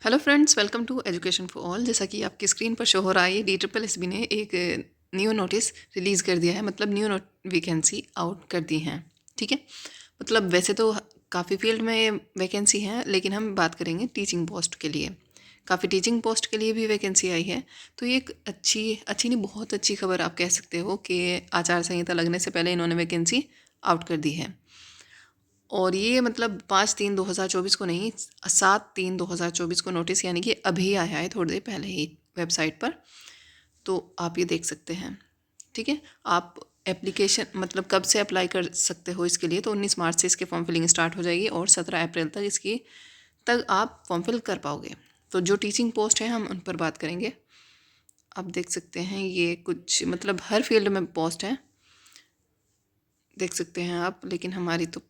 Hello friends, welcome to education for all. जैसा कि आपकी स्क्रीन पर शो हो रहा है, DSSB ने एक न्यू नोटिस रिलीज़ कर दिया है, मतलब न्यू वैकेंसी आउट कर दी हैं। ठीक है, मतलब वैसे तो काफ़ी फील्ड में वैकेंसी हैं, लेकिन हम बात करेंगे टीचिंग पोस्ट के लिए। काफ़ी टीचिंग पोस्ट के लिए भी वैकेंसी आई है। तो ये एक अच्छी नहीं, बहुत अच्छी खबर आप कह सकते हो कि आचार संहिता लगने से पहले इन्होंने वैकेंसी आउट कर दी है। और ये मतलब 5/3/2024 को नहीं, 7/3/2024 को नोटिस, यानी कि अभी आया है, थोड़ी देर पहले ही वेबसाइट पर। तो आप ये देख सकते हैं। ठीक है, आप एप्लीकेशन मतलब कब से अप्लाई कर सकते हो इसके लिए, तो 19 मार्च से इसके फॉर्म फिलिंग स्टार्ट हो जाएगी और 17 अप्रैल तक इसकी आप फॉर्म फिल कर पाओगे। तो जो टीचिंग पोस्ट है हम उन पर बात करेंगे। आप देख सकते हैं ये कुछ मतलब हर फील्ड में पोस्ट है, देख सकते हैं आप, लेकिन हमारी तो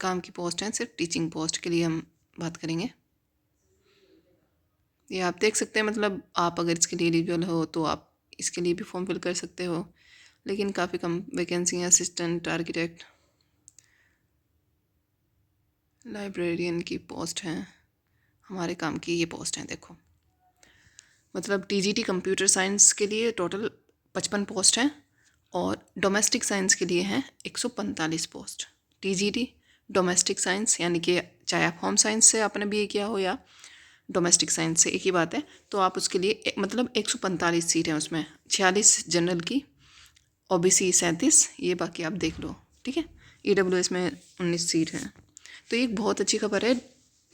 काम की पोस्ट है, सिर्फ टीचिंग पोस्ट के लिए हम बात करेंगे। ये आप देख सकते हैं, मतलब आप अगर इसके लिए एलिजिबल हो तो आप इसके लिए भी फॉर्म फिल कर सकते हो, लेकिन काफ़ी कम वैकेंसी हैं। असिस्टेंट आर्किटेक्ट, लाइब्रेरियन की पोस्ट हैं, हमारे काम की ये पोस्ट हैं। देखो, मतलब TGT कंप्यूटर साइंस के लिए टोटल 55 पोस्ट हैं और डोमेस्टिक साइंस के लिए हैं 145 पोस्ट। TGT डोमेस्टिक साइंस, यानी कि चाहे आप होम साइंस से आपने BA किया हो या डोमेस्टिक साइंस से, एक ही बात है। तो आप उसके लिए मतलब 145 सीट हैं, उसमें 46 जनरल की, OBC 37, ये बाकी आप देख लो। ठीक है, EWS में 19 सीट हैं। तो ये एक बहुत अच्छी खबर है।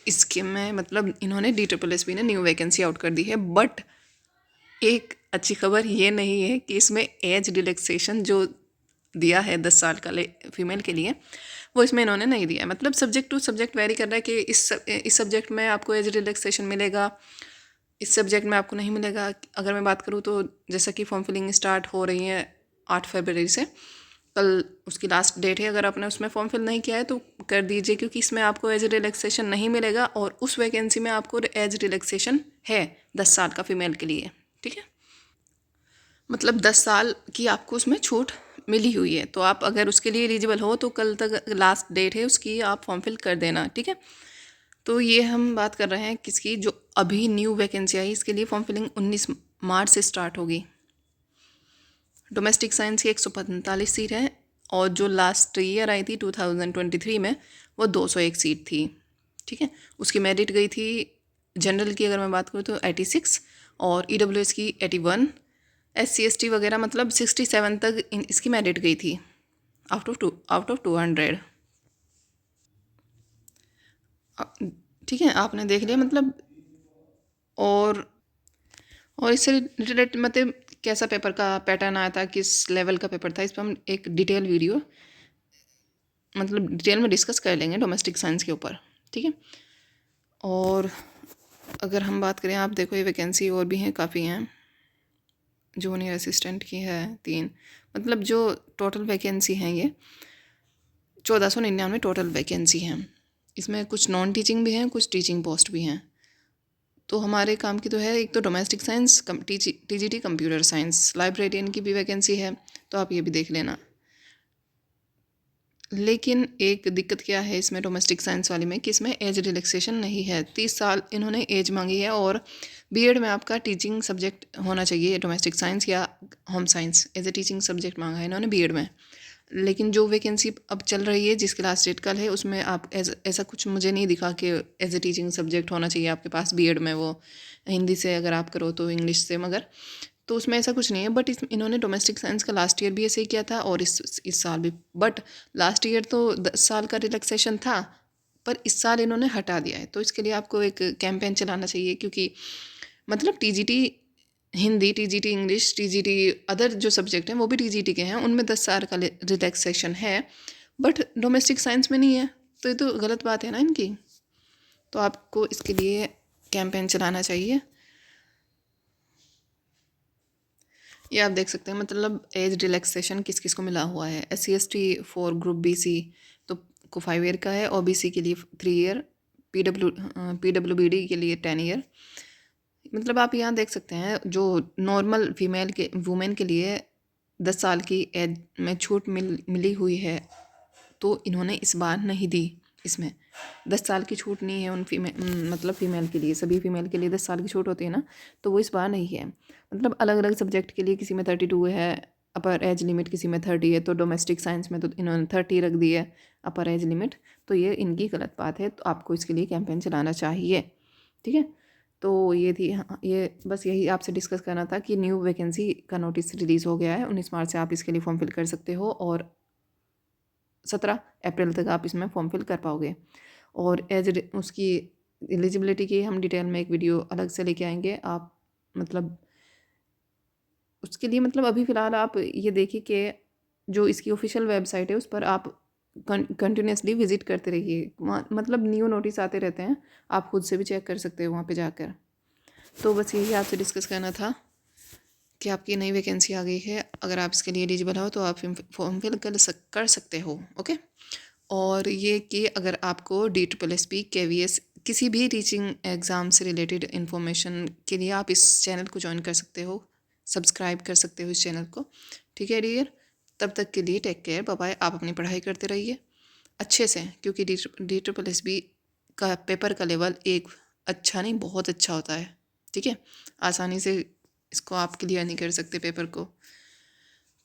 इसके में मतलब इन्होंने DSSB ने न्यू वैकेंसी आउट कर दी है, बट एक अच्छी खबर ये नहीं है कि इसमें एज रिलैक्सेशन जो दिया है 10 साल का फीमेल के लिए, वो इसमें इन्होंने नहीं दिया है। मतलब सब्जेक्ट टू सब्जेक्ट वेरी कर रहा है कि इस सब्जेक्ट में आपको एज रिलैक्सेशन मिलेगा, इस सब्जेक्ट में आपको नहीं मिलेगा। अगर मैं बात करूँ तो जैसा कि फॉर्म फिलिंग स्टार्ट हो रही है 8 फरवरी से, कल उसकी लास्ट डेट है। अगर आपने उसमें फॉर्म फिल नहीं किया है तो कर दीजिए, क्योंकि इसमें आपको एज रिलैक्सेशन नहीं मिलेगा और उस वैकेंसी में आपको एज रिलैक्सेशन है 10 साल का फीमेल के लिए। ठीक है, मतलब 10 साल की आपको उसमें छूट मिली हुई है। तो आप अगर उसके लिए एलिजिबल हो तो कल तक लास्ट डेट है उसकी, आप फॉर्म फिल कर देना। ठीक है, तो ये हम बात कर रहे हैं किसकी, जो अभी न्यू वैकेंसी आई, इसके लिए फॉर्म फिलिंग 19 मार्च से स्टार्ट होगी। डोमेस्टिक साइंस की 145 सीट है और जो लास्ट ईयर आई थी 2023 में, वो 201 सीट थी। ठीक है, उसकी मेरिट गई थी, जनरल की अगर मैं बात करूँ तो 86 और EWS की 81, SC ST वगैरह मतलब 67 तक इसकी मेरिट गई थी आउट ऑफ 200। ठीक है, आपने देख लिया मतलब। और इससे रिलेटेड मतलब कैसा पेपर का पैटर्न आया था, किस लेवल का पेपर था, इस पर हम एक डिटेल वीडियो मतलब डिटेल में डिस्कस कर लेंगे डोमेस्टिक साइंस के ऊपर। ठीक है, और अगर हम बात करें, आप देखो ये वैकेंसी और भी हैं, काफ़ी हैं। जूनियर असिस्टेंट की है 3, मतलब जो टोटल वैकेंसी हैं ये 1499 टोटल वैकेंसी हैं। इसमें कुछ नॉन टीचिंग भी हैं, कुछ टीचिंग पोस्ट भी हैं। तो हमारे काम की तो है, एक तो domestic science, TGT computer science, librarian की भी वैकेंसी है, तो आप ये भी देख लेना। लेकिन एक दिक्कत क्या है इसमें डोमेस्टिक साइंस वाली में, कि इसमें एज रिलैक्सेशन नहीं है। 30 साल इन्होंने एज मांगी है और BEd में आपका टीचिंग सब्जेक्ट होना चाहिए, डोमेस्टिक साइंस या home science as a teaching subject मांगा है इन्होंने BEd में। लेकिन जो वैकेंसी अब चल रही है जिसकी लास्ट डेट कल है, उसमें आप ऐसा कुछ मुझे नहीं दिखा कि एज ए टीचिंग सब्जेक्ट होना चाहिए आपके पास BEd में, वो हिंदी से अगर आप करो तो इंग्लिश से, मगर तो उसमें ऐसा कुछ नहीं है। बट इन्होंने डोमेस्टिक साइंस का लास्ट ईयर भी ऐसे ही किया था और इस साल भी। बट लास्ट ईयर तो 10 साल का रिलैक्सेशन था, पर इस साल इन्होंने हटा दिया है। तो इसके लिए आपको एक कैंपेन चलाना चाहिए, क्योंकि मतलब TGT Hindi, TGT English, TGT other जो सब्जेक्ट हैं वो भी TGT के हैं, उनमें 10 साल का रिलैक्सेशन है, बट डोमेस्टिक साइंस में नहीं है। तो ये तो गलत बात है ना इनकी। तो आपको इसके लिए कैंपेन चलाना चाहिए। ये आप देख सकते हैं, मतलब एज रिलैक्सेशन किस किस को मिला हुआ है। SC ST for group BC तो को 5 ईयर का है, OBC के लिए 3 ईयर, PWBD के लिए 10 ईयर। मतलब आप यहाँ देख सकते हैं, जो नॉर्मल फीमेल के वुमेन के लिए 10 साल की एज में छूट मिली हुई है, तो इन्होंने इस बार नहीं दी। इसमें 10 साल की छूट नहीं है उन मतलब फ़ीमेल के लिए, सभी फ़ीमेल के लिए 10 साल की छूट होती है ना, तो वो इस बार नहीं है। मतलब अलग अलग सब्जेक्ट के लिए किसी में 32 है अपर एज लिमिट, किसी में 30 है, तो डोमेस्टिक साइंस में तो इन्होंने 30 रख दी है अपर एज लिमिट, तो ये इनकी गलत बात है, तो आपको इसके लिए कैंपेन चलाना चाहिए। ठीक है, तो ये थी, हाँ, ये बस यही आपसे डिस्कस करना था कि न्यू वैकेंसी का नोटिस रिलीज़ हो गया है। 19 मार्च से आप इसके लिए फॉर्म फिल कर सकते हो और 17 अप्रैल तक आप इसमें फॉर्म फिल कर पाओगे। और उसकी एलिजिबिलिटी की हम डिटेल में एक वीडियो अलग से लेके आएंगे। आप मतलब उसके लिए मतलब अभी फ़िलहाल आप ये देखिए कि जो इसकी ऑफिशियल वेबसाइट है उस पर आप कंटिन्यूसली विज़िट करते रहिए, वहाँ मतलब न्यू नोटिस आते रहते हैं, आप खुद से भी चेक कर सकते हो वहाँ पे जाकर। तो बस यही आपसे डिस्कस करना था कि आपकी नई वैकेंसी आ गई है, अगर आप इसके लिए एलिजिबल हो तो आप फॉर्म फिल कर सकते हो। ओके, और ये कि अगर आपको DSSP KVS किसी भी टीचिंग एग्ज़ाम से रिलेटेड इन्फॉर्मेशन के लिए आप इस चैनल को ज्वाइन कर सकते हो, सब्सक्राइब कर सकते हो इस चैनल को। ठीक है डियर, तब तक के लिए टेक केयर, बाय बाय। आप अपनी पढ़ाई करते रहिए अच्छे से, क्योंकि DSSP का पेपर का लेवल एक अच्छा नहीं बहुत अच्छा होता है। ठीक है, आसानी से इसको आप क्लियर नहीं कर सकते पेपर को।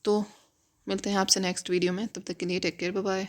तो मिलते हैं आपसे नेक्स्ट वीडियो में, तब तक के लिए टेक केयर, बाय बाय।